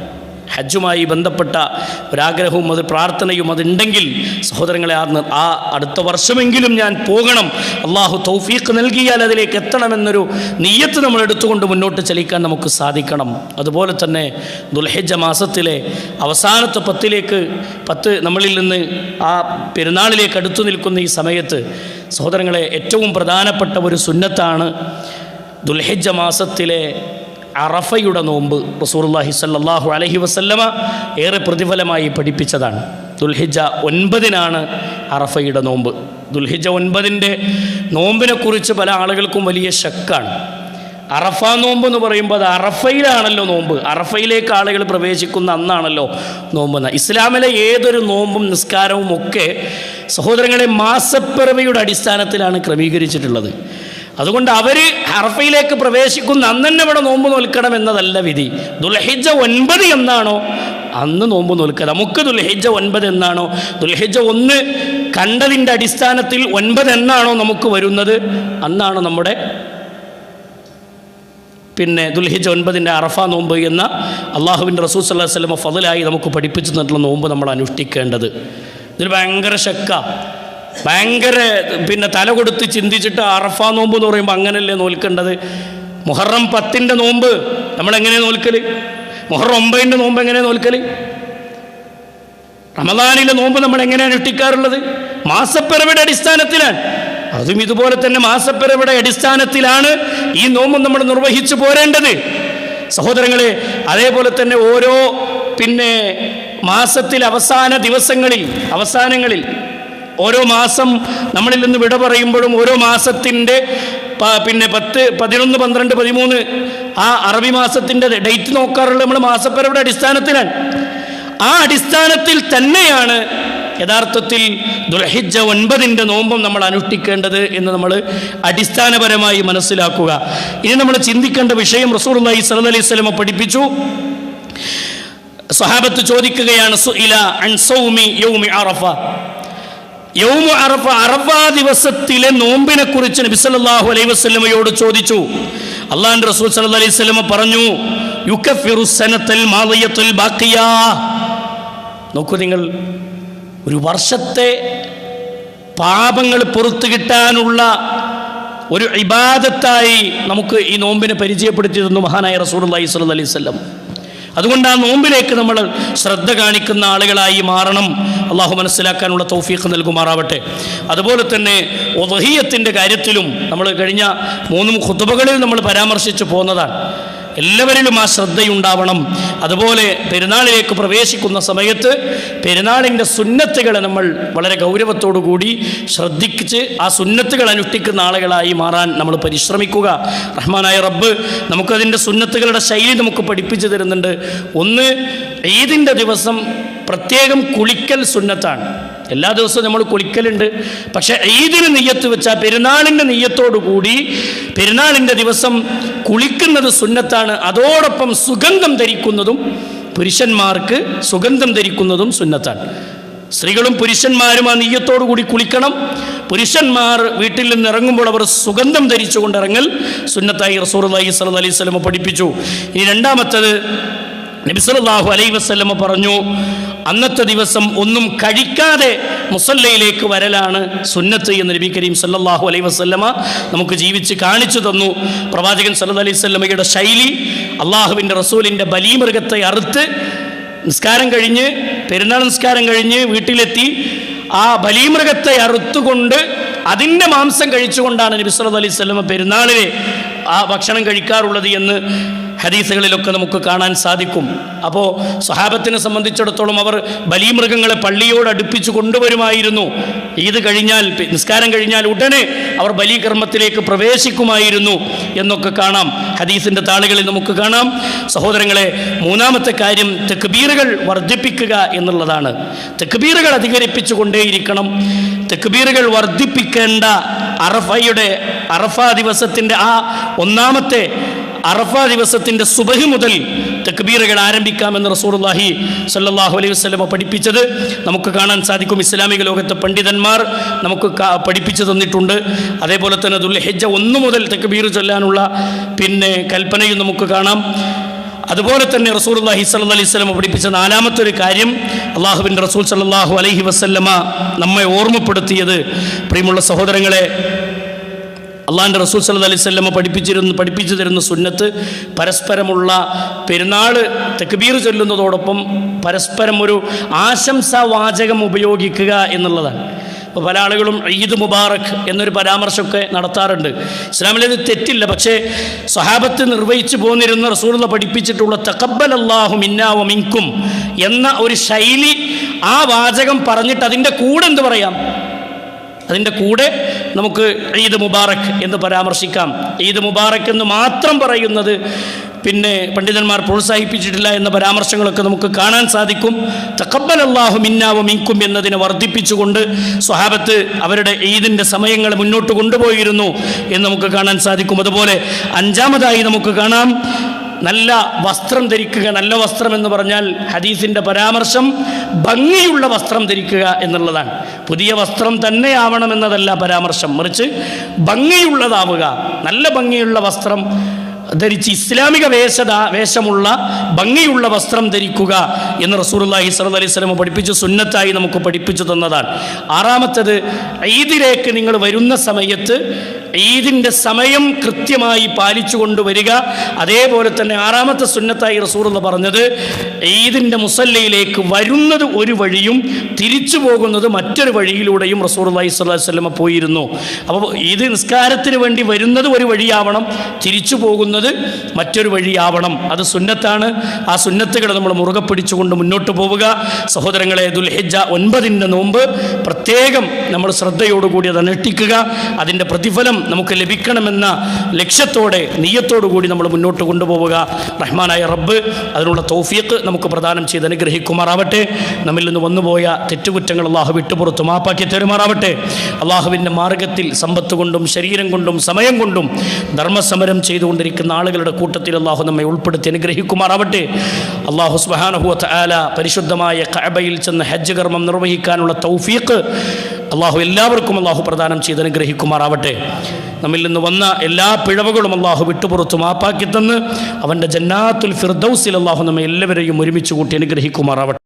ഹജ്ജുമായി ബന്ധപ്പെട്ട ഒരാഗ്രഹവും അത് പ്രാർത്ഥനയും അതുണ്ടെങ്കിൽ സഹോദരങ്ങളെ, ആ അടുത്ത വർഷമെങ്കിലും ഞാൻ പോകണം, അള്ളാഹു തൗഫീഖ് നൽകിയാൽ അതിലേക്ക് എത്തണമെന്നൊരു നിയ്യത്ത് നമ്മൾ എടുത്തുകൊണ്ട് മുന്നോട്ട് ചലിക്കാൻ നമുക്ക് സാധിക്കണം. അതുപോലെ തന്നെ ദുൽഹിജ്ജ മാസത്തിലെ അവസാനത്തെ 10 നമ്മളിൽ നിന്ന് ആ പെരുന്നാളിലേക്ക് അടുത്തു നിൽക്കുന്ന ഈ സമയത്ത് സഹോദരങ്ങളെ, ഏറ്റവും പ്രധാനപ്പെട്ട ഒരു സുന്നത്താണ് ദുൽഹിജ്ജ മാസത്തിലെ അറഫയുടെ നോമ്പ്. റസൂലുള്ളാഹി സ്വല്ലല്ലാഹു അലൈഹി വസല്ലമ ഏറെ പ്രതിഫലമായി പഠിപ്പിച്ചതാണ്. ദുൽഹിജ്ജ 9 അറഫയുടെ നോമ്പ്. ദുൽഹിജ്ജ 9 നോമ്പിനെക്കുറിച്ച് പല ആളുകൾക്കും വലിയ ശക്കാണ്. അറഫ നോമ്പ് എന്ന് പറയുമ്പോൾ അത് അറഫയിലാണല്ലോ നോമ്പ്, അറഫയിലേക്ക് ആളുകൾ പ്രവേശിക്കുന്ന അന്നാണല്ലോ നോമ്പെന്ന്. ഇസ്ലാമിലെ ഏതൊരു നോമ്പും നിസ്കാരവും ഒക്കെ സഹോദരങ്ങളെ മാസപ്പിറവിയുടെ അടിസ്ഥാനത്തിലാണ് ക്രമീകരിച്ചിട്ടുള്ളത്. അതുകൊണ്ട് അവർ അറഫയിലേക്ക് പ്രവേശിക്കുന്ന അന്ന് തന്നെ ഇവിടെ നോമ്പ് നോൽക്കണം എന്നതല്ല വിധി. ദുൽഹിജ്ജ 9 എന്നാണോ അന്ന് നോമ്പ് നോൽക്കുക. നമുക്ക് ദുൽഹിജ്ജ 9 എന്നാണോ, ദുൽഹിജ്ജ 1 കണ്ടതിൻ്റെ അടിസ്ഥാനത്തിൽ 9 എന്നാണോ നമുക്ക് വരുന്നത്, അന്നാണ് നമ്മുടെ ദുൽഹിജ്ജ 9 അറഫ നോമ്പ് എന്ന അള്ളാഹുവിൻ്റെ റസൂൽ സല്ലല്ലാഹു അലൈഹി വസല്ലം ഫളലായി നമുക്ക് പഠിപ്പിച്ചു തന്നിട്ടുള്ള നോമ്പ് നമ്മൾ അനുഷ്ഠിക്കേണ്ടത്. ഇതിൽ ഭയങ്കര ശക്ക, ഭയങ്കര തല കൊടുത്ത് ചിന്തിച്ചിട്ട് അറഫ നോമ്പ് എന്ന് പറയുമ്പോൾ അങ്ങനെയല്ലേ നോൽക്കേണ്ടത്. മുഹറം 10 നോമ്പ് നമ്മളെങ്ങനെ നോൽക്കൽ, മുഹറം 9 നോമ്പ് എങ്ങനെ നോൽക്കൽ, റമദാനിലെ നോമ്പ് നമ്മൾ എങ്ങനെയാണ് അനുഷ്ഠിക്കാറുള്ളത്? മാസപ്പിറവിയുടെ അടിസ്ഥാനത്തിലാണ്. അതും ഇതുപോലെ തന്നെ മാസപ്പിറവിയുടെ അടിസ്ഥാനത്തിലാണ് ഈ നോമ്പ് നമ്മൾ നിർവഹിച്ചു പോരേണ്ടത് സഹോദരങ്ങളെ. അതേപോലെ തന്നെ ഓരോ മാസത്തിൽ അവസാനങ്ങളിൽ ഓരോ മാസം നമ്മളിൽ നിന്ന് വിട പറയുമ്പോഴും ഓരോ മാസത്തിൻ്റെ പിന്നെ 10, 11, 12, 13 ആ അറബി മാസത്തിൻ്റെ ഡേറ്റ് നോക്കാറുള്ളത് നമ്മൾ മാസപ്പരയുടെ അടിസ്ഥാനത്തിലാണ്. ആ അടിസ്ഥാനത്തിൽ തന്നെയാണ് യഥാർത്ഥത്തിൽ ദുൽഹിജ്ജ 9 നോമ്പും നമ്മൾ അനുഷ്ഠിക്കേണ്ടത് എന്ന് നമ്മൾ അടിസ്ഥാനപരമായി മനസ്സിലാക്കുക. ഇനി നമ്മൾ ചിന്തിക്കേണ്ട വിഷയം റസൂലുള്ളാഹി സ്വല്ലല്ലാഹി അലൈഹി വസല്ലം പഠിപ്പിച്ചു. സ്വഹാബത്ത് ചോദിക്കുകയാണ്, സുഇല അൻ സൗമി യൗമി അറഫ. യൗമു അറഫ, അറഫ ദിവസത്തിലെ നോമ്പിനെ കുറിച്ച് നബി സല്ലല്ലാഹു അലൈഹി വസല്ലമയോട് ചോദിച്ചു. അല്ലാഹുവിൻ്റെ റസൂൽ സല്ലല്ലാഹു അലൈഹി വസല്ലം പറഞ്ഞു, യുകഫിറു സനത്തൽ മാദിയത്തുൽ ബാഖിയ. നോക്കൂ നിങ്ങൾ, ഒരു വർഷത്തെ പാപങ്ങൾ പുറത്തു കിട്ടാനുള്ള ഒരു ഇബാദത്തായി നമുക്ക് ഈ നോമ്പിനെ പരിചയപ്പെടുത്തി തന്നു മഹാനായ റസൂലുള്ളാഹി സ്വല്ലല്ലാഹി അലൈഹി വസല്ലം. അതുകൊണ്ട് ആ നോമ്പിലേക്ക് നമ്മൾ ശ്രദ്ധ കാണിക്കുന്ന ആളുകളായി മാറണം. അള്ളാഹു മനസ്സിലാക്കാനുള്ള തൗഫീഖ് നൽകുമാറാവട്ടെ. അതുപോലെ തന്നെ ഉദ്ഹിയ്യത്തിൻ്റെ കാര്യത്തിലും നമ്മൾ കഴിഞ്ഞ 3 ഖുതുബകളിൽ നമ്മൾ പരാമർശിച്ചു പോകുന്നതാണ്. എല്ലാവരിലും ആ ശ്രദ്ധയുണ്ടാവണം. അതുപോലെ പെരുന്നാളിലേക്ക് പ്രവേശിക്കുന്ന സമയത്ത് പെരുന്നാളിൻ്റെ സുന്നത്തുകളെ നമ്മൾ വളരെ ഗൗരവത്തോടു കൂടി ശ്രദ്ധിച്ച് ആ സുന്നത്തുകൾ അനുഷ്ഠിക്കുന്ന ആളുകളായി മാറാൻ നമ്മൾ പരിശ്രമിക്കുക. റഹ്മാനായ റബ്ബ് നമുക്കതിൻ്റെ സുന്നത്തുകളുടെ ശൈലി നമുക്ക് പഠിപ്പിച്ചു തരുന്നുണ്ട്. ഒന്ന്, ഈദിൻ്റെ ദിവസം പ്രത്യേകം കുളിക്കൽ സുന്നത്താണ്. എല്ലാ ദിവസവും നമ്മൾ കുളിക്കലുണ്ട്. പക്ഷേ ഈദിന് നിയ്യത്ത് വെച്ചാൽ പെരുന്നാളിൻ്റെ നിയ്യത്തോടു കൂടി പെരുന്നാളിൻ്റെ ദിവസം കുളിക്കുന്നത് സുന്നത്താണ്. അതോടൊപ്പം സുഗന്ധം ധരിക്കുന്നതും, പുരുഷന്മാർക്ക് സുഗന്ധം ധരിക്കുന്നതും സുന്നത്താണ്. സ്ത്രീകളും പുരുഷന്മാരും ആ നിയ്യത്തോടു കൂടി കുളിക്കണം. പുരുഷന്മാർ വീട്ടിൽ നിന്ന് ഇറങ്ങുമ്പോൾ അവർ സുഗന്ധം ധരിച്ചുകൊണ്ട് ഇറങ്ങൽ സുന്നത്തായി റസൂലുള്ളാഹി സ്വല്ലല്ലാഹി അലൈഹി വസല്ലം പഠിപ്പിച്ചു. ഇനി രണ്ടാമത്തത്, നബി സല്ലല്ലാഹു അലൈഹി വസല്ലം പറഞ്ഞു, അന്നത്തെ ദിവസം ഒന്നും കഴിക്കാതെ മുസല്ലയിലേക്ക് വരലാണ് സുന്നത്ത് എന്ന് നബി കരീം സല്ലല്ലാഹു അലൈഹി വസല്ലമ നമുക്ക് ജീവിച്ച് കാണിച്ചു തന്നു. പ്രവാചകൻ സല്ലല്ലാഹു അലൈഹി വസല്ലമയുടെ ശൈലി, അള്ളാഹുവിൻ്റെ റസൂലിൻ്റെ ബലിമൃഗത്തെ അറുത്ത് നിസ്കാരം കഴിഞ്ഞ്, പെരുന്നാൾ നിസ്കാരം കഴിഞ്ഞ് വീട്ടിലെത്തി ആ ബലിമൃഗത്തെ അറുത്തുകൊണ്ട് അതിൻ്റെ മാംസം കഴിച്ചുകൊണ്ടാണ് നബി സല്ലല്ലാഹു അലൈഹി വസല്ലമ പെരുന്നാളിലെ ആ ഭക്ഷണം കഴിക്കാറുള്ളത് എന്ന് ഹദീസുകളിലൊക്കെ നമുക്ക് കാണാൻ സാധിക്കും. അപ്പോൾ സ്വഹാബത്തിനെ സംബന്ധിച്ചിടത്തോളം അവർ ബലിമൃഗങ്ങളെ പള്ളിയോട് അടുപ്പിച്ച് കൊണ്ടുവരുമായിരുന്നു. ഈദ് കഴിഞ്ഞാൽ, നിസ്കാരം കഴിഞ്ഞാൽ ഉടനെ അവർ ബലികർമ്മത്തിലേക്ക് പ്രവേശിക്കുമായിരുന്നു എന്നൊക്കെ കാണാം, ഹദീസിൻ്റെ താളുകളിൽ നമുക്ക് കാണാം. സഹോദരങ്ങളെ, മൂന്നാമത്തെ കാര്യം തക്ബീറുകൾ വർദ്ധിപ്പിക്കുക എന്നുള്ളതാണ്. തക്ബീറുകൾ അധികരിപ്പിച്ചു കൊണ്ടേയിരിക്കണം. തക്ബീറുകൾ വർദ്ധിപ്പിക്കേണ്ട അറഫ ദിവസത്തിൻ്റെ ആ ഒന്നാമത്തെ അറഫ ദിവസത്തിൻ്റെ സുബഹി മുതൽ തക്ബീറുകൾ ആരംഭിക്കാമെന്ന് റസൂലുള്ളാഹി സ്വല്ലല്ലാഹു അലൈഹി വസല്ലം പഠിപ്പിച്ചത് നമുക്ക് കാണാൻ സാധിക്കും. ഇസ്ലാമിക ലോകത്തെ പണ്ഡിതന്മാർ നമുക്ക് പഠിപ്പിച്ചു തന്നിട്ടുണ്ട്. അതേപോലെ തന്നെ ദുൽഹിജ്ജ 1 മുതൽ തക്ബീർ ചൊല്ലാനുള്ള കൽപ്പനയും നമുക്ക് കാണാം. അതുപോലെ തന്നെ റസൂലുള്ളാഹി സ്വല്ലല്ലാഹി അലൈഹി വസല്ലം പഠിപ്പിച്ച നാലാമത്തെ ഒരു കാര്യം, അള്ളാഹുവിൻ്റെ റസൂൽ സ്വല്ലല്ലാഹു അലൈഹി വസല്ലമ നമ്മെ ഓർമ്മപ്പെടുത്തിയത്, പ്രിയമുള്ള സഹോദരങ്ങളെ, അള്ളാഹിൻ്റെ റസൂൽ സല്ലല്ലാഹു അലൈഹി വസല്ലം പഠിപ്പിച്ചു തരുന്ന സുന്നത്ത് പരസ്പരമുള്ള പെരുന്നാൾ തക്ബീർ ചൊല്ലുന്നതോടൊപ്പം പരസ്പരം ഒരു ആശംസാവാചകം ഉപയോഗിക്കുക എന്നുള്ളതാണ്. അപ്പോൾ പല ആളുകളും ഈദ് മുബാറക് എന്നൊരു പരാമർശമൊക്കെ നടത്താറുണ്ട്. ഇസ്ലാമിലത് തെറ്റില്ല. പക്ഷേ സ്വഹാബത്ത് നിർവഹിച്ചു പോന്നിരുന്ന റസൂലുള്ള പഠിപ്പിച്ചിട്ടുള്ള തഖബ്ബലല്ലാഹു മിന്നാ വ മിൻകും എന്ന ഒരു ശൈലി, ആ വാചകം പറഞ്ഞിട്ട് അതിൻ്റെ കൂടെ എന്ത് പറയാം? അതിൻ്റെ കൂടെ നമുക്ക് ഈദ് മുബാറക് എന്ന് പരാമർശിക്കാം. ഈദ് മുബാറക് എന്ന് മാത്രം പറയുന്നത് പണ്ഡിതന്മാർ പ്രോത്സാഹിപ്പിച്ചിട്ടില്ല എന്ന പരാമർശങ്ങളൊക്കെ നമുക്ക് കാണാൻ സാധിക്കും. തഖബ്ബലല്ലാഹു മിന്നാ വ മിൻകും എന്നതിനെ വർദ്ധിപ്പിച്ചുകൊണ്ട് സ്വഹാബത്ത് അവരുടെ ഈദിൻ്റെ സമയങ്ങൾ മുന്നോട്ട് കൊണ്ടുപോയിരുന്നു എന്ന് നമുക്ക് കാണാൻ സാധിക്കും. അതുപോലെ അഞ്ചാമതായി നമുക്ക് കാണാം, നല്ല വസ്ത്രം ധരിക്കുക. നല്ല വസ്ത്രം എന്ന് പറഞ്ഞാൽ ഹദീസിൻ്റെ പരാമർശം ഭംഗിയുള്ള വസ്ത്രം ധരിക്കുക എന്നുള്ളതാണ്. പുതിയ വസ്ത്രം തന്നെ ആവണമെന്നതല്ല പരാമർശം, മറിച്ച് ഭംഗിയുള്ളതാവുക. നല്ല ഭംഗിയുള്ള വസ്ത്രം ധരിച്ച് ഇസ്ലാമിക വേഷമുള്ള ഭംഗിയുള്ള വസ്ത്രം ധരിക്കുക എന്ന് റസൂലുള്ളാഹി സ്വല്ലല്ലാഹി അലൈഹി വസല്ലം പഠിപ്പിച്ചു, സുന്നത്തായി നമുക്ക് പഠിപ്പിച്ചു തന്നതാണ്. ആറാമത്തത്, ഈദിലേക്ക് നിങ്ങൾ വരുന്ന സമയത്ത് ഈദിൻ്റെ സമയം കൃത്യമായി പാലിച്ചു കൊണ്ടുവരിക. അതേപോലെ തന്നെ ആറാമത്തെ സുന്നത്തായി റസൂലുള്ള പറഞ്ഞത്, ഈദിൻ്റെ മുസല്ലയിലേക്ക് വരുന്നത് ഒരു വഴിയും തിരിച്ചു പോകുന്നത് മറ്റൊരു വഴിയിലൂടെയും റസൂലുള്ളാഹി സ്വല്ലല്ലാഹി അലൈഹി വസല്ലം പോയിരുന്നു. അപ്പോൾ ഈദ് നിസ്കാരത്തിന് വേണ്ടി വരുന്നത് ഒരു വഴിയാവണം, തിരിച്ചു പോകുന്നത് പോകുന്നത് മറ്റൊരു വഴിയാവണം. അത് സുന്നത്താണ്. ആ സുന്നത്തുകൾ നമ്മൾ മുറുകെ പിടിച്ചുകൊണ്ട് മുന്നോട്ട് പോവുക. സഹോദരങ്ങളെ, ദുൽഹിജ്ജ 9 നോമ്പ് പ്രത്യേകം നമ്മൾ ശ്രദ്ധയോടുകൂടി അത് അനുഷ്ഠിക്കുക. അതിൻ്റെ പ്രതിഫലം നമുക്ക് ലഭിക്കണമെന്ന ലക്ഷ്യത്തോടെ നിയ്യത്തോടു കൂടി നമ്മൾ മുന്നോട്ട് കൊണ്ടുപോവുക. റഹ്മാനായ റബ്ബ് അതിനുള്ള തൗഫീഖ് നമുക്ക് പ്രദാനം ചെയ്ത് അനുഗ്രഹിക്കുമാറാവട്ടെ. നമ്മിൽ നിന്ന് വന്നുപോയ തെറ്റുകുറ്റങ്ങൾ അള്ളാഹു വിട്ടുപുറത്ത് മാപ്പാക്കി തരുമാറാവട്ടെ. അള്ളാഹുവിൻ്റെ മാർഗത്തിൽ സമ്പത്ത് കൊണ്ടും ശരീരം കൊണ്ടും സമയം കൊണ്ടും ധർമ്മസമരം ചെയ്തുകൊണ്ടിരിക്കുന്ന ആളുകളുടെ കൂട്ടത്തിൽ അള്ളാഹു നമ്മെ ഉൾപ്പെടുത്തി അനുഗ്രഹിക്കുമാറാവട്ടെ. അള്ളാഹു സുബ്ഹാനഹു വ തആല പരിശുദ്ധമായ കഅബയിൽ ചെന്ന് ഹജ്ജ് കർമ്മം നിർവഹിക്കാനുള്ള തൗഫീഖ് അള്ളാഹു എല്ലാവർക്കും അള്ളാഹു പ്രദാനം ചെയ്ത് അനുഗ്രഹിക്കുമാറാവട്ടെ. നമ്മിൽ നിന്ന് വന്ന എല്ലാ പിഴവുകളും അള്ളാഹു വിട്ടുപുറത്ത് മാപ്പാക്കി തന്ന് അവൻ്റെ ജന്നാത്തുൽ ഫിർദൗസിൽ അള്ളാഹു നമ്മെ എല്ലാവരെയും ഒരുമിച്ച് കൂട്ടി അനുഗ്രഹിക്കുമാറാവട്ടെ.